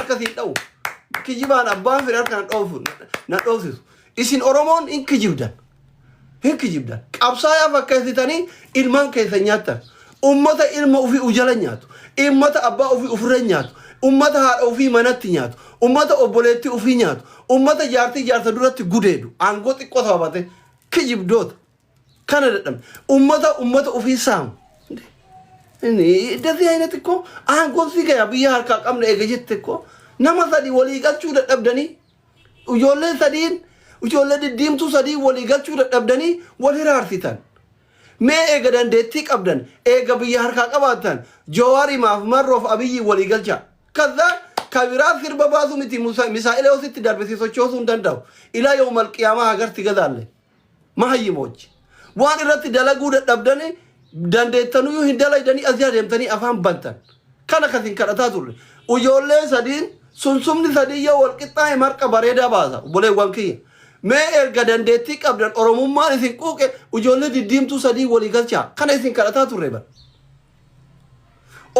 akkasii dha'u kijibaan abbaan fedhan kan dhoofu na dhoofsisu isin oromoon hin kijibdan qabsaayaa fakkeessitanii ilmaan keessa nyaattan ummata ilma ofii ujala nyaatu ummata abbaa ofii ofirra nyaatu ummata haadha ofii manatti nyaatu ummata obboleetti ofii nyaatu ummata jaartii jaarsa duratti gudeedu aangoo xiqqoo sababate kijibdoota kana dadhabne ummata ofii saamu እንደዚህ አይነት እኮ አሁን ሲገ ያብያ harka qabna eega jette እኮ nama sadi walii galchuu dadhabdanii ijoollee sadiin ijoollee diddiimtuu sadii walii galchuu dadhabdanii wal hiraarsitan mee eega dandeettii qabdan eega biyya harka qabaatan Jawaari maaf Marroof Abiyyi walii galcha kaza kabiraa sirba baasu miti misaa'ilee ositti darbisiisochoosuu danda'u ilaa yawmal qiyamaa agarti gadaalle mahayyimochi waan irratti dalaguu dadhabdanii dandeettanu yu hindalaydanii asiyaa deemtanii afaan bantan kana kasin kadhataa turre ijoollee sadiin sunsumni sadii yoo wal qixxaa'e marqa bareedaa baasa obboleewwan kiyya mee erga dandeettii qabdan oromummaan isin quuqe ijoollee diddiimtuu sadii walii galchaa kana isin kadhataa turre ban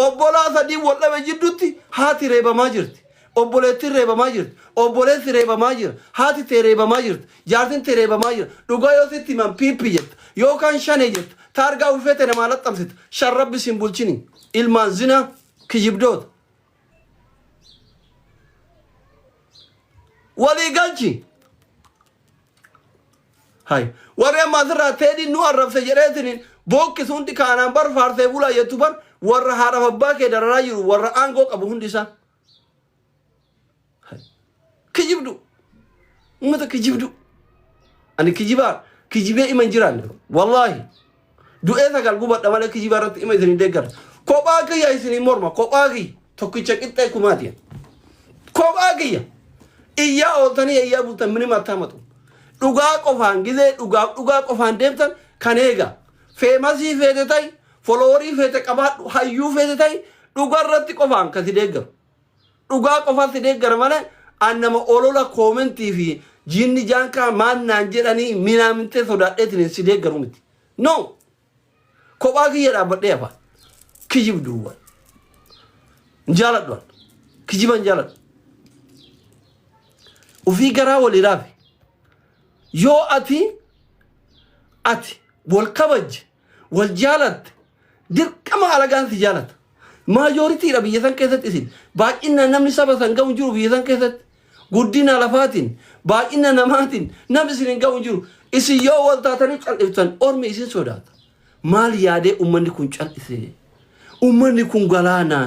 obbolaa sadii wal dhabe jidduutti haati reebamaa jirti obboleettiin reebamaa jirti obboleessi reebamaa jira haati tee reebamaa jirti jaartin tee reebamaa jira dhugaa yoo sitti himan piippi jetta yookaan shane jetta تارجع وفيت أنا مالت تمسيت شرب بسيمبولشيني إلمان زنا كجبدود ولي قلتي هاي ورا ما ذرا تدي نوع رف سجرتني بوك كسونتي كان أمبر فارس يبولا يتوبر ورا هارف باك يدرا رايو ورا أنغوك أبو هندسا هاي كجبدو متى كجبدو أنا كجبا إيمان جيران والله du'eessa galguba dhabale kijibarratti ima isin deeggar kophaa kiyya isin morma kophaa kiyya tokkicha qixxee kumaatiya kophaa kiyya iyyaa ooltanii iyyaa bultan mini mattamatu dhugaa qofaan gizee dhugaa qofaan deemtan kan eega feemasii feete tay foloorii feete qabaadhu hayyuu feete tay dhugarratti qofaan kasi deeggaru dhugaa qofaan si deeggara malee annama olola koomentii fi jinni jaankaa maannaan jedhanii minaamintee sodaadheetiin si deeggaru miti no kophaa kiyya dhaabbadhee afaan kijibduuwwan jaaladhuwan kijiban jaaladhu ufii garaa walii raafi yoo ati wal kabajje wal jaalatte dirqama alagaan si jaalata maajoritiidha biyya san keessatti isin baay'inaan namni saba san ga'u jiru biyya san keessatti guddina lafaatiin baay'ina namaatiin namni isin hin ga'u jiru isin yoo wal taatanii cal'iftan ormi isin sodaata maal yaadee ummanni kun cal'ise ummanni kun galaana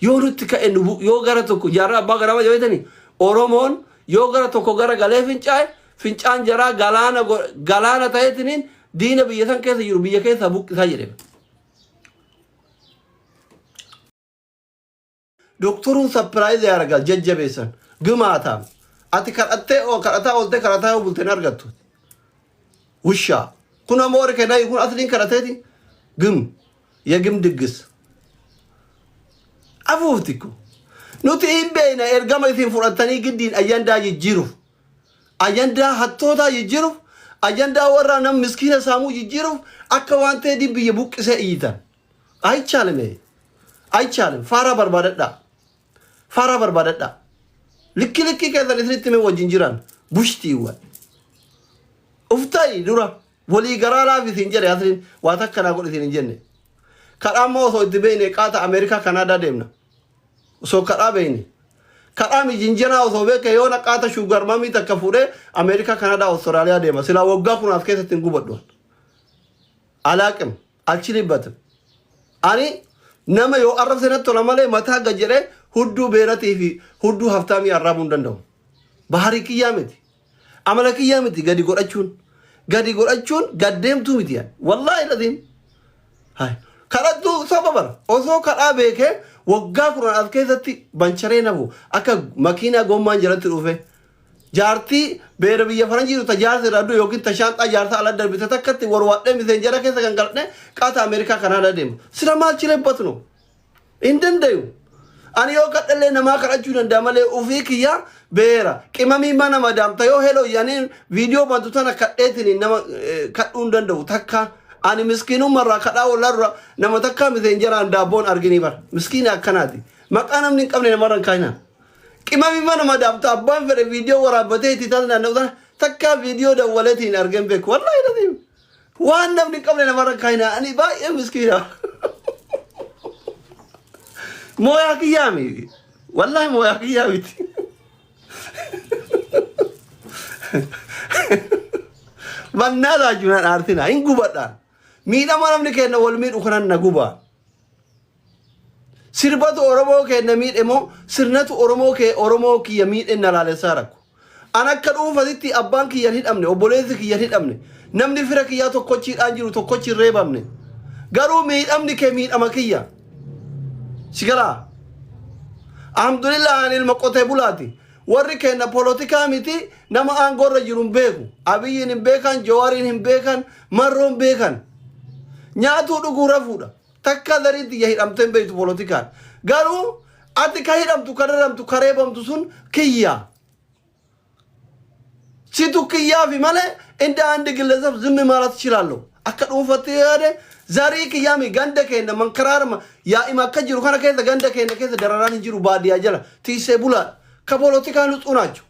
yoo nutti ka'e yoo gara tokko jaarraa abbaa garaa jabeetanii oromoon yoo gara tokko gara galee fincaan jaraa galaana ta'eetiniin diina biyya san keessa jiru biyya keessa buqqisaa jedhama doktoruun sapiraayiz yaaragal jajjabeessan gumaataan ati kadhataa oolte kadhataa yoo bulteen argattu ውሻ kuna more kena yukun aslin karateti gum yagum diggis afuutiku nuti imbeena ergama isin furatani giddin ayanda yijiru ayanda hattota yijiru ayanda warra nam miskina samu yijiru akka wante dibbiye buqqise iyitan aychaalme fara barbadadha likki keessa isinitti me wajjin jiran bushtiiwwan uftai dura walii garaa laafisin jedhe asliin waa takkanaa godhisin hin jenne kadhaa ammoo osoo itti beeyne qaata Ameerikaa Kanaadaa deemna osoo kadhaa beeyne kadhaa mijinjanaa osoo beeke yoo naqaata shugarmamii takka fuudhee Ameerikaa Kanaadaa Awustiraaliyaa deema silaa waggaa kunaaf keessatti hin gubadhu alaaqim achi dhibbatim ani nama yoo arrabse natti tola malee mataa gad jedhee hudduu beeratii fi hudduu haftaamii arraabuu hin danda'u baharii kiyyaa miti amala kiyyaa miti gadi godhachuun gaddeemtuu miti yan wallaahi ladhiin hay kadhattuu sababar osoo kadhaa beekee waggaa kunan as keessatti bancharee nafu akka makiinaa gommaan jalatti dhufe jaartii beera biyya faranjii jirtu jaarsa irraa yookiin tashaanxaa jaarsa ala darbite takkatti warwaadhee miseen jara keessa kan galchee qaata Ameerikaa Kanaadaa deema sira maal chirebbatu no hin dandayu ani yoo kadhallee namaa kadhachuu danda'a malee ofii kiyyaa beera qimamii mana madaamta yoo helo yaanii viidiyoo bantu tana kadheetiin nama kadhuu hin danda'u takka ani miskiinummarraa kadhaa wallarra nama takka miseen jaraan daabboon arginii bara miskiina akkanaati maqaa namni hin qabne namarra hin kaayinaan qimami mana madamta abbaan fere video waraabbatee itti taasisan naannoo takka video dawwaletiin argan beeku wallahi laziim waan namni qabne namarra kaayina ani baay'ee miskiina moya kiyami wallahi moya kiyami bannada junan artina ingubadha miidhama namni kenna wal miidhu kanan naguba sirbatu oromo kenna miidhemo sirnatu oromo kiyya miidhen nalaale saaraku anakka dhuufatitti abbaan kiyyan hidhamne obboleessi kiyyan hidhamne namni fira kiyyaa tokkochiidhaan jiru tokkochi reebamne garuu miidhamni kee miidhama kiyya sigala alhamdulillah anil maqotee bulaati warri kenna politika miti nama angorra jirun beeku abiyyin hin beekan jawaarin hin beekan marroon beekan nyaatu dhuguu rafuudha takka dariitti ya hidhamteen beektu politikaan garuu ati ka hidhamtu kadharamtu kareebamtu sun kiyya situ kiyyaa fi malee inda andi ግለሰብ ዝም ማለት እችላለሁ akka dhuunfatti yaade zarii kiyyaami ganda keenya mankaraarma yaa'ima akka jiru kana keessa ganda keenya keessa dararaan hin jiru baadiyyaa jala tiisee bulaadha ka politikaan luxuu naachu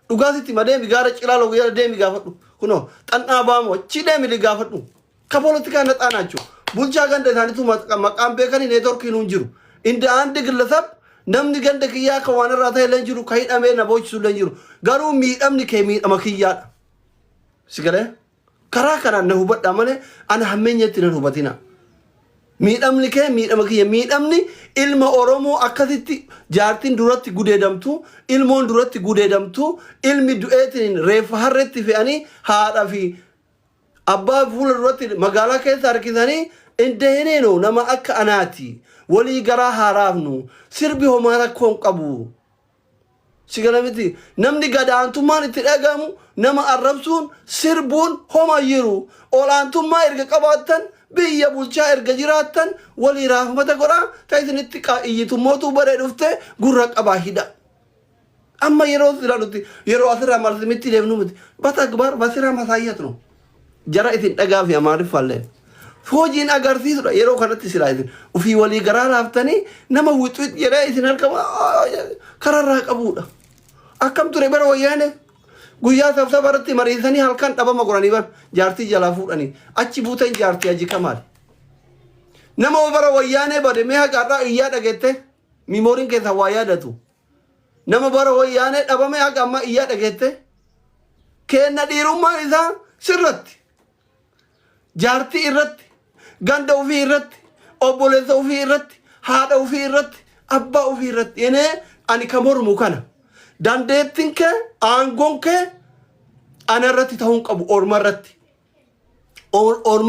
dhugaatitti hima deemi gaara cilaaloo guyyaa deemi gaafadhu kunoo xannaa baamu achi deemi li gaafadhu ka politikaan naxaa naachu bulchaa ganda isaaniitu maqaan beekanii neetworkiin hin jiru inda andi ግለሰብ namni ganda kiyyaa kan waan irraa ta'e illee jiru ka hidhamee na boochisu illee jiru garuu miidhamni kee miidhama kiyyaadha sigalee karaa kanaan na hubadhaa malee ana hammeenyatti nan hubatina miidhamni kee miidhama kiyya miidhamni ilma oromoo akkasitti jaartiin duratti gudeedamtu ilmoon duratti gudeedamtu ilmi du'eetiin reeffa harreetti fe'anii haadha fi abbaa fuula duratti magaalaa keessa harkisanii indeeneenoo nama akka anaati walii garaa haaraafnu sirbi homaa rakkoon qabu sigalamiti namni gadaantummaan itti dhagamu nama arrabsuun sirbuun homa jiru olaantummaa erga qabaattan biyya bulchaa erga jiraattan walii raafmata godhaa taisinitti iyyitummotuu baree dhufte gurra qabaa hidha amma yeroo silalutti yeroo asirraa marsimitti deemnu miti batakbar basiraa masaayyatnu jara isin dhagaa fi amaariffallee hojiin agarsiisudha yeroo kanatti silaa isin ufii walii garaa raaftanii nama wixwix jedhee isin halkama kararraa qabuudha akkam ture bara wayyaane guyyaa sabsabarratti mariisanii halkan dhabama godhanii bar jaartii jalaa fuudhanii achi buuteen jaartii aji kamaal nama bara wayyaane bade mee haqaarraa iyyaa dhageette miimooriin keessa waa yaadatu nama bara wayyaane dhabame haqa amma iyyaa dhageette kenna dhiirummaa isaa sirratti jaartii irratti ganda ufii irratti obboleessa ufii irratti haadha ufii irratti abbaa ufii irratti yenee ani ka mormu kana dandeettiin kee aangoon kee ana irratti ta'uu qabu orma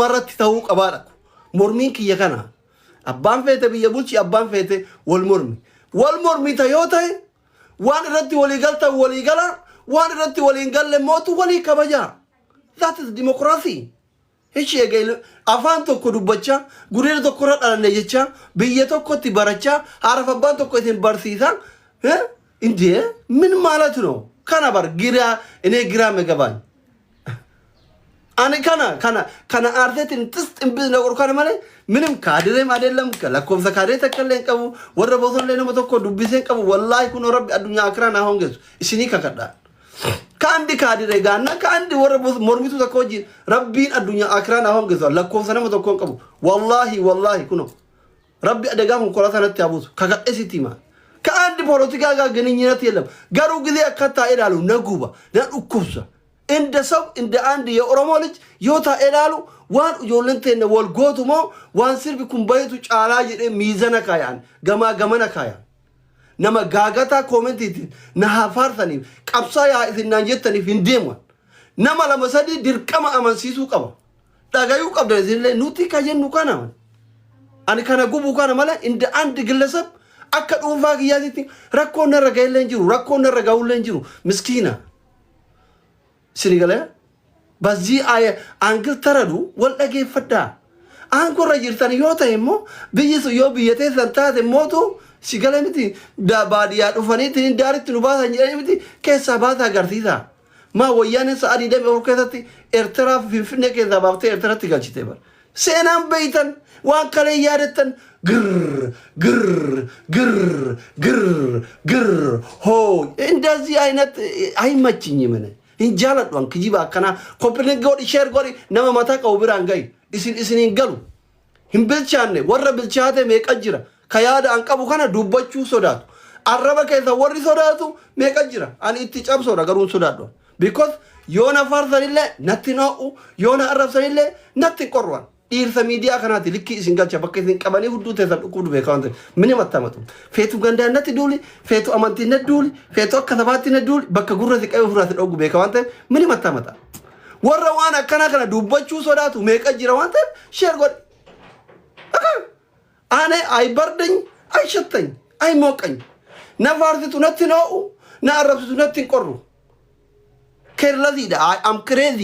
irratti ta'uu qabaadha mormiin kiyya kana abbaan feete biyya bulchi abbaan feete wal mormi ta yoo ta'e waan irratti walii galta walii gala waan irratti walii galle mootu walii kabajaa that is democracy hichi eegale afaan tokko dubbacha gurira tokko irra dhalanne jecha biyya tokkotti baracha haraf abbaan tokko isin barsiisa indee min ማለት ነው kana bar gira ene gira megaban ani kana artetin tist imbiz ነገር kana male ምንም ካድሬም አይደለም ከለኮም ዘካዴ ተከለን ቀቡ ወረ ቦቶን ላይ ነው ተኮ ዱቢሴን ቀቡ ወላሂ ኩኖ ረቢ አዱኛ አክራና አሁን ገዙ እስኒ ከከዳ ከአንድ ካድሬ ጋና ከአንድ ወረ ቦት ሞርሚቱ ተኮጂ ረቢን አዱኛ አክራና አሁን ገዙ ለኮም ሰነም ተኮን ቀቡ ወላሂ ኩኖ ረቢ አደጋም ኮላታነት ያቡት ከከደሲቲማ ከአንድ ፖለቲካ ጋር ግንኙነት የለም ጋሩ ጊዜ አከታ ይላሉ ነጉባ ለኡኩብሳ እንደ ሰው እንደ አንድ የኦሮሞ ልጅ ዮታ ይላሉ ዋን ዮለንተነ ወልጎቱሞ ዋን ሲርቢ ኩምባይቱ ጫላ ይደ ሚዘና ካያን ገመና ካያን ነማ ጋጋታ ኮሜንቲቲ ነሃፋርተኒ ቀብሳ ያ ኢትናንጀተኒ ፊንዴሞን ነማ ለመሰዲ ድርቀማ አመንሲሱ ቀባ ዳጋዩ ቀብደ ዝለ ኑቲ ካጀኑ ካና አን ካና ጉቡ ካና ማለ እንደ አንድ ግለሰብ akka dhuunfaa kiyyaatitti rakkoon narra ga'ellee hin jiru rakkoon narra ga'ullee hin jiru miskiina sinigalee bazii aangil taradu wal dhageeffadhaa aangorra jirtan yoo ta'e immoo biyyi yoo biyya teessan taate mootu sigalee miti baadiyyaa dhufaniitiin daaritti nu baasan jedhanii miti keessaa baasa agarsiisa maa wayyaaneen sa'adii damee ol keessatti eertiraa finfinnee keessaa baaftee eertiratti galchite bara seenaan beeytan waan kalee yaadatan ግር ሆ እንደዚህ አይነት አይመችኝም። እኔ እንጃለዷን ክጂባ ከና ኮፕሊንግ ጎድ ሼር ጎድ ነመ ማታ ቀውብራን ጋይ እስኒን ገሉ ህምብልቻኔ ወረ ብልቻቴ ሜቀጅራ ከያዳ አንቀቡ ከነ ዱበቹ ሶዳቱ አረበ ከዛ ወሪ ሶዳቱ ሜቀጅራ አን ኢትጫብ ሶዳ ገሩን ሶዳዱ ቢኮዝ ዮና ፋርዘሪለ ነትናኡ ዮና አረፍሰሪለ ነት ቆርዋን ኢርሰ ሚዲያ ከናቲ ልክ ሲንጋቻ በከይን ቀበኔ ሁዱ ተሰልቁ በካውንት ምን መታመጡ ፌቱ ገንዳነት ዱሊ ፌቱ አማንቲነት ዱሊ ፌቱ ከተባቲነት ዱሊ በከጉረት ቀይ ፍራት ደጉ በካውንት ምን መታመጣ ወረዋና ከናከና ዱበቹ ሶዳቱ ሜቀጅራ ዋንተ ሼር ጎድ አኔ አይበርደኝ አይሸተኝ አይሞቀኝ ነፋርቲቱ ነትናኡ ናረፍቱ ነትን ቆሩ ከርላዚ አም ክሬዚ